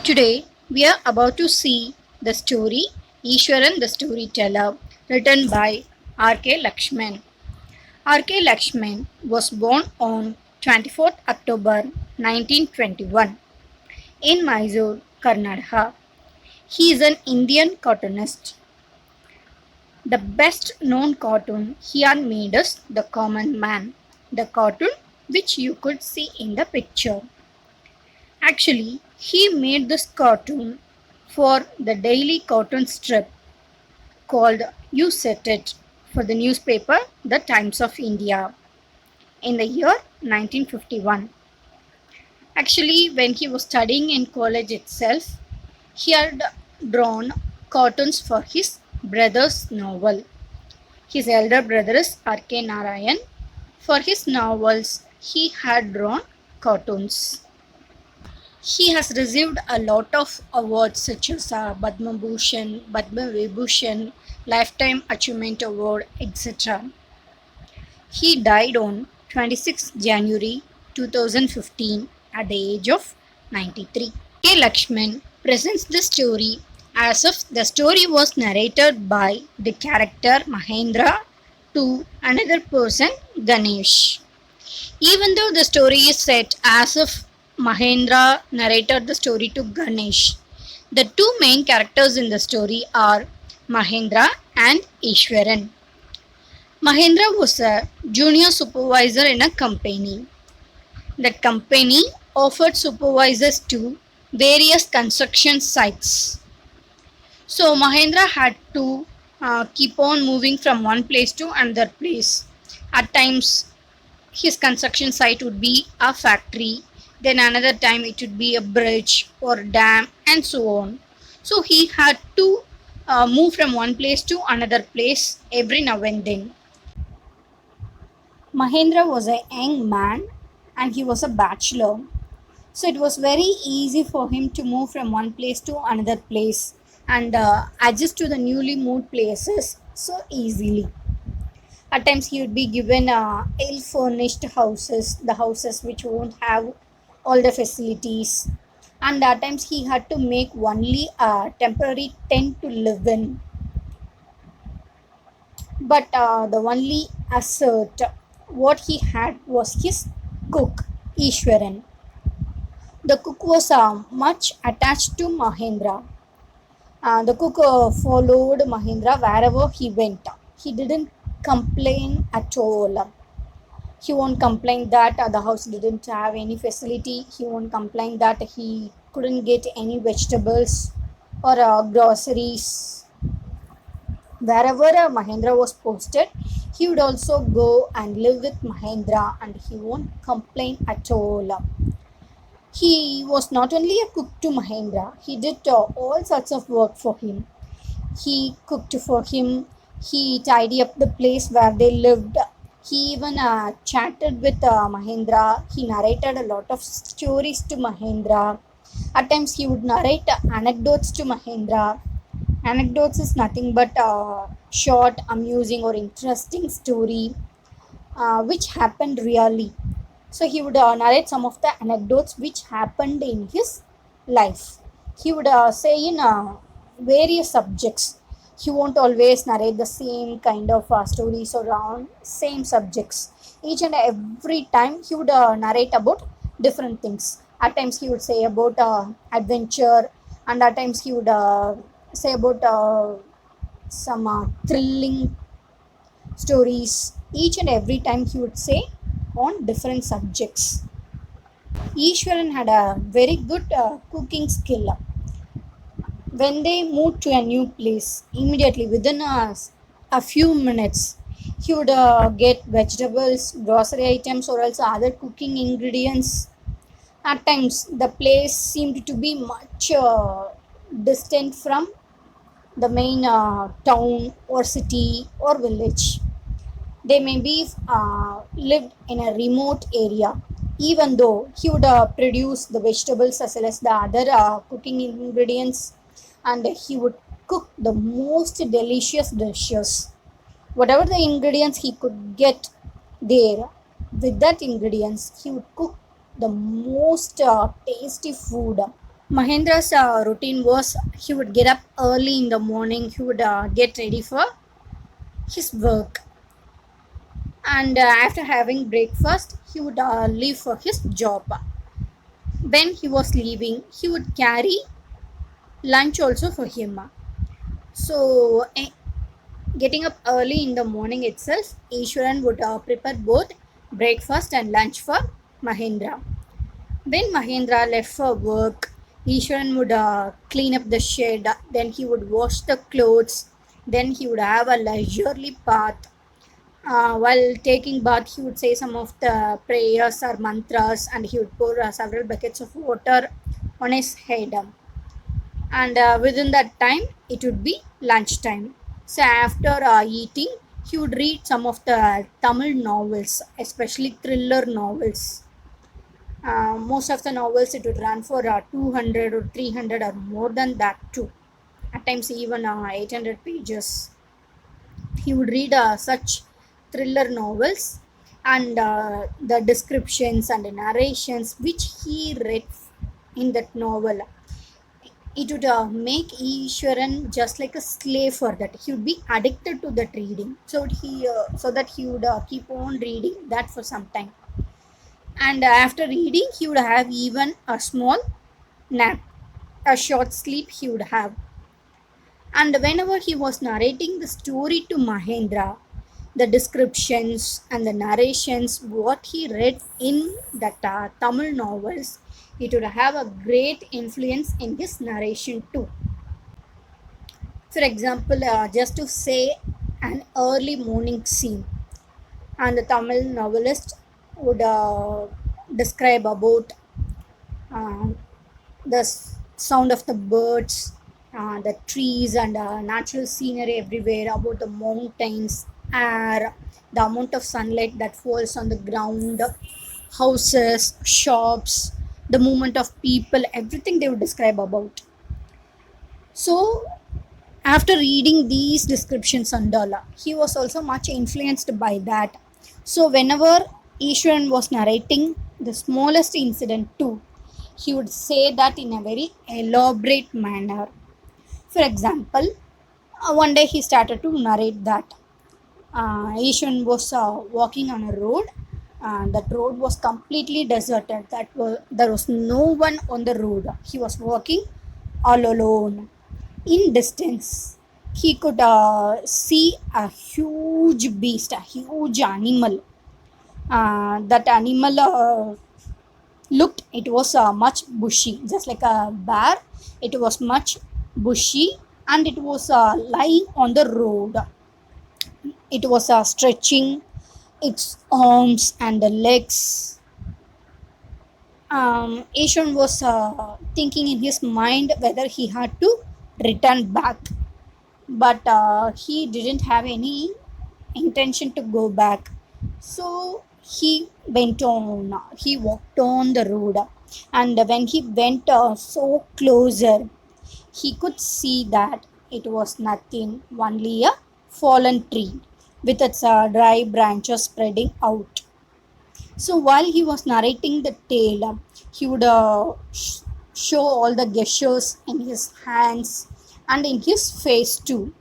Today, we are about to see the story Ishwaran the Storyteller, written by R.K. Lakshman. R.K. Lakshman was born on 24th October 1921 in Mysore, Karnataka. He is an Indian cartoonist. The best known cartoon he had made is The Common Man, the cartoon which you could see in the picture. Actually, he made this cartoon for the daily cartoon strip called You Set It for the newspaper The Times of India in the year 1951. Actually, when he was studying in college itself, he had drawn cartoons for his brother's novel. His elder brother is R.K. Narayan. For his novels, he had drawn cartoons. He has received a lot of awards such as Padma Bhushan, Padma Vibhushan, Lifetime Achievement Award, etc. He died on 26 January 2015 at the age of 93. K. Lakshman presents the story as if the story was narrated by the character Mahendra to another person, Ganesh. Even though the story is set as if Mahendra narrated the story to Ganesh, the two main characters in the story are Mahendra and Ishwaran. Mahendra was a junior supervisor in a company. That company offered supervisors to various construction sites. So Mahendra had to keep on moving from one place to another place. At times, his construction site would be a factory, then another time it would be a bridge or dam, and so on. So he had to move from one place to another place every now and then. Mahendra was a young man and he was a bachelor. So it was very easy for him to move from one place to another place and adjust to the newly moved places so easily. At times he would be given ill furnished houses, the houses which won't have all the facilities. And at times he had to make only a temporary tent to live in. But the only asset what he had was his cook, Ishwaran. The cook was much attached to Mahendra. The cook followed Mahendra wherever he went. He didn't complain at all. He won't complain that the house didn't have any facility. He won't complain that he couldn't get any vegetables or groceries. Wherever Mahendra was posted, he would also go and live with Mahendra and he won't complain at all. He was not only a cook to Mahendra, he did all sorts of work for him. He cooked for him, he tidied up the place where they lived. He even chatted with Mahendra. He narrated a lot of stories to Mahendra. At times, he would narrate anecdotes to Mahendra. Anecdotes is nothing but a short, amusing, or interesting story which happened really. So he would narrate some of the anecdotes which happened in his life. He would say in various subjects. He won't always narrate the same kind of stories or same subjects. Each and every time he would narrate about different things. At times he would say about adventure, and at times he would say about some thrilling stories. Each and every time he would say on different subjects. Ishwaran had a very good cooking skill. When they moved to a new place, immediately within a few minutes, he would get vegetables, grocery items, or else other cooking ingredients. At times, the place seemed to be much distant from the main town or city or village. They may be lived in a remote area, even though he would produce the vegetables as well as the other cooking ingredients, and he would cook the most delicious dishes. Whatever the ingredients he could get there, with that ingredients, he would cook the most tasty food. Mahendra's routine was he would get up early in the morning, he would get ready for his work, and after having breakfast, he would leave for his job. When he was leaving, he would carry lunch also for him. So, getting up early in the morning itself, Ishwaran would prepare both breakfast and lunch for Mahendra. When Mahendra left for work, Ishwaran would clean up the shed, then he would wash the clothes, then he would have a leisurely bath. While taking bath, he would say some of the prayers or mantras, and he would pour several buckets of water on his head. And within that time, it would be lunchtime. So after eating, he would read some of the Tamil novels, especially thriller novels. Most of the novels it would run for 200 or 300 or more than that too. At times even 800 pages. He would read such thriller novels, and the descriptions and the narrations which he read in that novel, it would make Ishwaran just like a slave for that. He would be addicted to that reading. So that he would keep on reading that for some time. And after reading, he would have even a small nap, a short sleep he would have. And whenever he was narrating the story to Mahendra, the descriptions and the narrations, what he read in that Tamil novels, it would have a great influence in his narration too. For example, just to say an early morning scene, and the Tamil novelist would describe about uh, the sound of the birds, the trees, and natural scenery everywhere, about the mountains, air, the amount of sunlight that falls on the ground, houses, shops, the movement of people, everything they would describe about. So, after reading these descriptions and all, he was also much influenced by that. So, whenever Ishwaran was narrating the smallest incident too, he would say that in a very elaborate manner. For example, one day he started to narrate that Ishwan was walking on a road. That road was completely deserted. There was no one on the road. He was walking all alone. In distance, he could see a huge beast, a huge animal. That animal looked, it was much bushy, just like a bear. It was much bushy, and it was lying on the road. It was stretching its arms and the legs. Ashon was thinking in his mind whether he had to return back, but he didn't have any intention to go back. So he went on, he walked on the road, and when he went so closer, he could see that it was nothing, only a fallen tree with its dry branches spreading out. So while he was narrating the tale, he would show all the gestures in his hands and in his face too.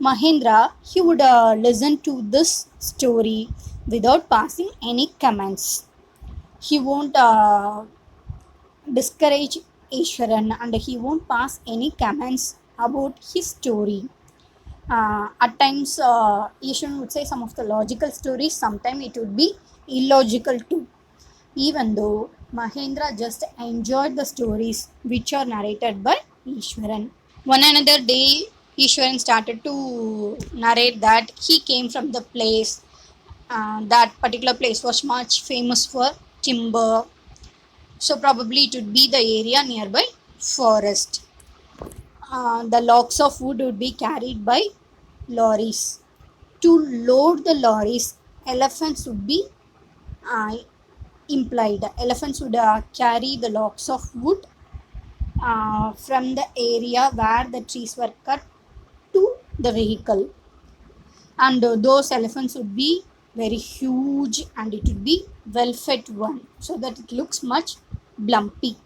Mahendra, he would listen to this story without passing any comments. He won't discourage Ishwaran, and he won't pass any comments about his story. At times, Ishwaran would say some of the logical stories, sometimes it would be illogical too. Even though Mahendra just enjoyed the stories which are narrated by Ishwaran. One another day, Ishwaran started to narrate that he came from the place. That particular place was much famous for timber. So probably it would be the area nearby forest. The logs of wood would be carried by lorries. To load the lorries, elephants would be uh, implied. Elephants would carry the logs of wood from the area where the trees were cut to the vehicle, and those elephants would be very huge, and it would be well fed one, so that it looks much blumpy.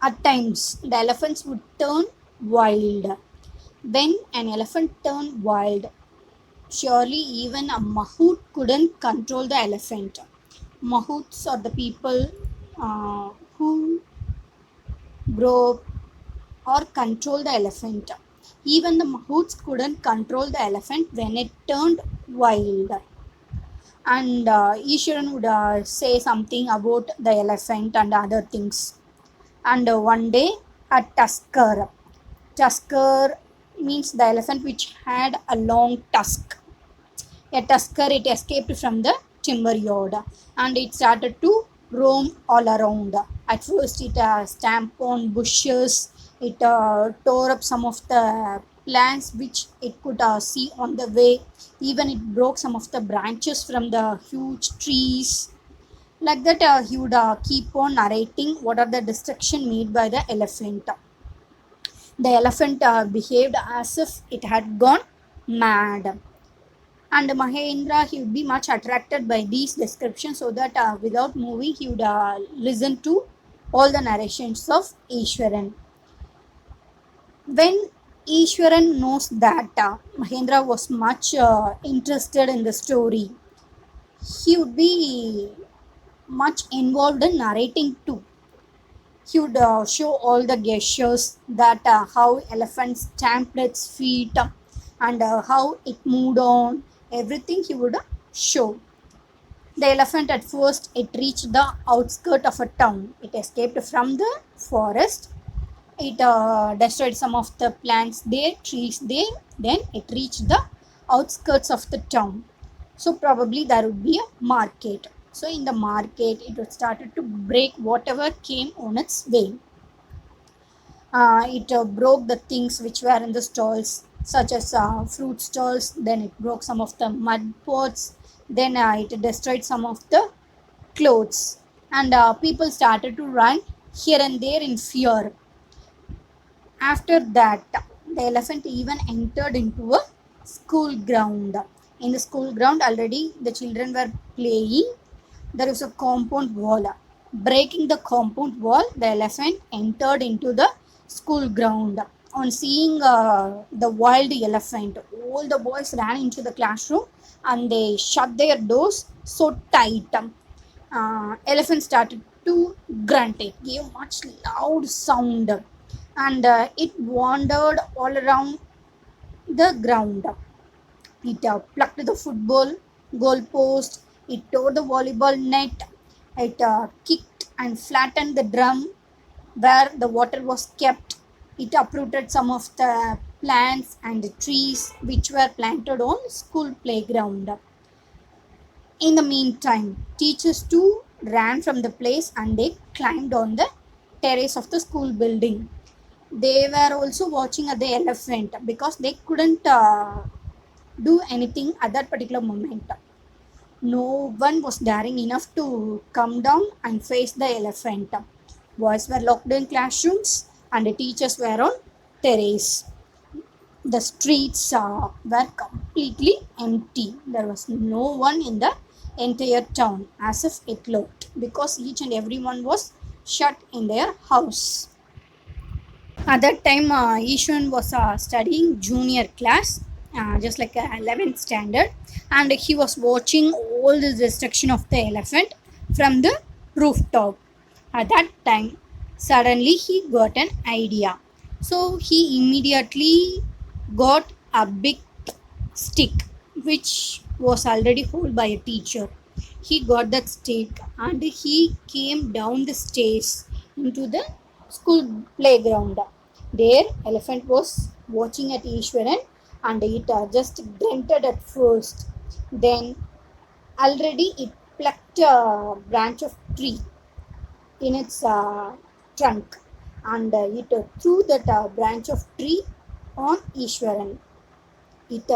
At times, the elephants would turn wild. When an elephant turned wild, surely even a mahout couldn't control the elephant. Mahouts are the people who grow up or control the elephant. Even the mahouts couldn't control the elephant when it turned wild. And Isharan would say something about the elephant and other things. And one day, a tusker means the elephant which had a long tusk. A tusker, it escaped from the timber yard and it started to roam all around. At first, it stamped on bushes, it tore up some of the plants which it could see on the way. Even it broke some of the branches from the huge trees. Like that, he would keep on narrating what are the destruction made by the elephant. The elephant behaved as if it had gone mad. And Mahendra, he would be much attracted by these descriptions so that without moving, he would listen to all the narrations of Ishwaran. When Ishwaran knows that Mahendra was much interested in the story, he would be much involved in narrating too. He would show all the gestures that how elephant stamped its feet and how it moved on. Everything he would show. The elephant at first it reached the outskirts of a town. It escaped from the forest. It destroyed some of the plants there, trees there. Then it reached the outskirts of the town. So probably there would be a market. So in the market, it would started to break whatever came on its way. It broke the things which were in the stalls, such as fruit stalls. Then it broke some of the mud pots. Then it destroyed some of the clothes, and people started to run here and there in fear. After that, the elephant even entered into a school ground. In the school ground, already the children were playing. There is a compound wall. Breaking the compound wall, the elephant entered into the school ground. On seeing the wild elephant, all the boys ran into the classroom and they shut their doors so tight. Elephant started to grunt. It gave much loud sound and it wandered all around the ground. It plucked the football goalpost. It tore the volleyball net. It kicked and flattened the drum where the water was kept. It uprooted some of the plants and trees which were planted on school playground. In the meantime, teachers too ran from the place and they climbed on the terrace of the school building. They were also watching at the elephant because they couldn't do anything at that particular moment. No one was daring enough to come down and face the elephant. Boys were locked in classrooms and the teachers were on terrace. The streets were completely empty. There was no one in the entire town as if it looked because each and everyone was shut in their house. At that time, Ishwan was studying junior class, just like 11th standard, and he was watching all the destruction of the elephant from the rooftop. At that time, suddenly he got an idea. So he immediately got a big stick which was already held by a teacher. He got that stick and he came down the stairs into the school playground. There, elephant was watching at Ishwaran and it just grunted at first. Then, already it plucked a branch of tree in its trunk and it threw that branch of tree on Ishwaran. It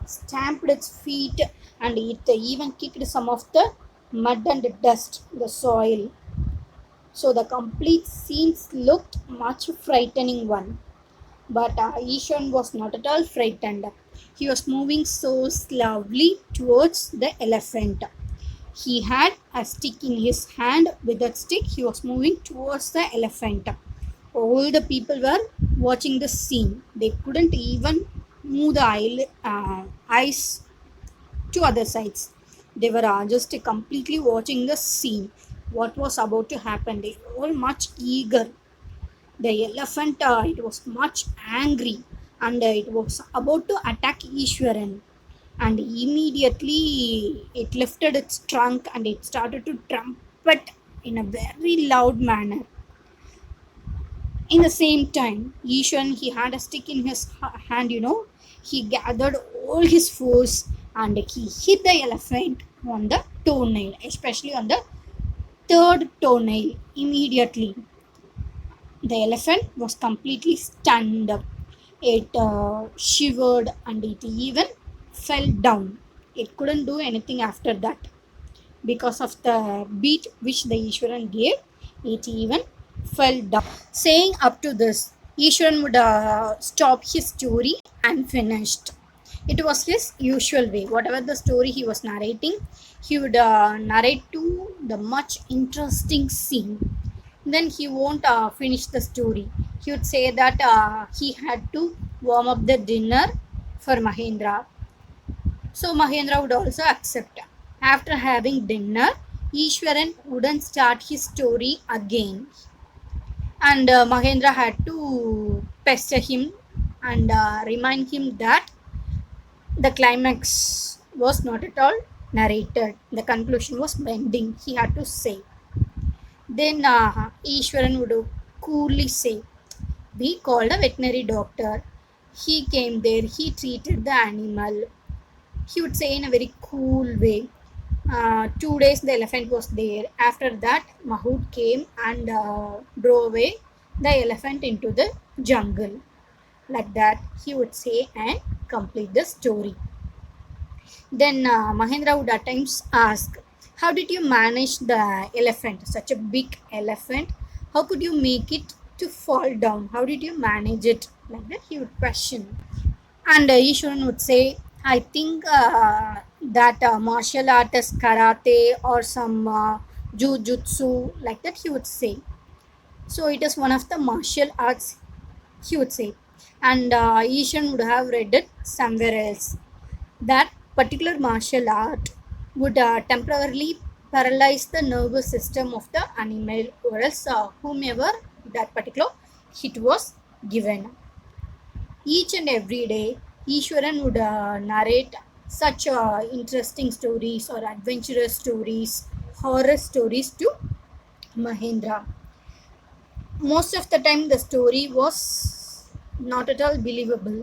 stamped its feet and it even kicked some of the mud and dust, the soil. So the complete scenes looked much frightening one. But Ishan was not at all frightened. He was moving so slowly towards the elephant. He had a stick in his hand. With that stick, he was moving towards the elephant. All the people were watching the scene. They couldn't even move the eyes to other sides. They were just completely watching the scene. What was about to happen? They were all much eager. The elephant, it was much angry, and it was about to attack Ishwaran. And immediately it lifted its trunk and it started to trumpet in a very loud manner. In the same time, Ishwaran, he had a stick in his hand, he gathered all his force and he hit the elephant on the toenail, especially on the third toenail. Immediately the elephant was completely stunned. It shivered and it even fell down. It couldn't do anything after that because of the beat which the Ishwaran gave. It even fell down. Saying up to this, Ishwaran would stop his story and finished. It was his usual way. Whatever the story he was narrating, he would narrate to the much interesting scene. Then he won't finish the story. He would say that he had to warm up the dinner for Mahendra. So Mahendra would also accept. After having dinner, Ishwaran wouldn't start his story again. And Mahendra had to pester him and remind him that the climax was not at all narrated. The conclusion was pending. He had to say. Then Ishwaran would coolly say, "We called a veterinary doctor. He came there, he treated the animal." He would say in a very cool way. 2 days the elephant was there. After that, Mahood came and drove away the elephant into the jungle. Like that, he would say and complete the story. Then Mahendra would at times ask, "How did you manage the elephant? Such a big elephant. How could you make it to fall down? How did you manage it?" Like that, he would question. And Ishwaran would say, "I think that martial art is karate or some jujutsu," like that, he would say. So it is one of the martial arts, he would say. And Ishan would have read it somewhere else. That particular martial art would temporarily paralyze the nervous system of the animal or else whomever that particular hit was given. Each and every day, Ishwaran would narrate such interesting stories or adventurous stories, horror stories to Mahendra. Most of the time, the story was not at all believable,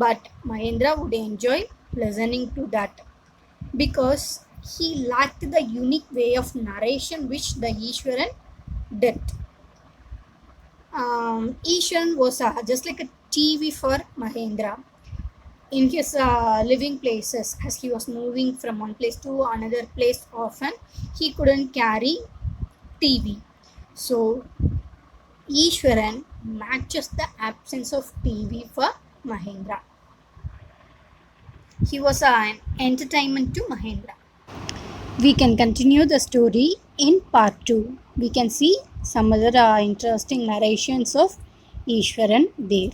but Mahendra would enjoy listening to that because he lacked the unique way of narration which the Ishwaran did. Ishwaran was just like a TV for Mahendra. In his living places, as he was moving from one place to another place often, he couldn't carry TV. So Ishwaran matches the absence of TV for Mahendra. He was an entertainment to Mahendra. We can continue the story in part 2. We can see some other interesting narrations of Ishwaran there.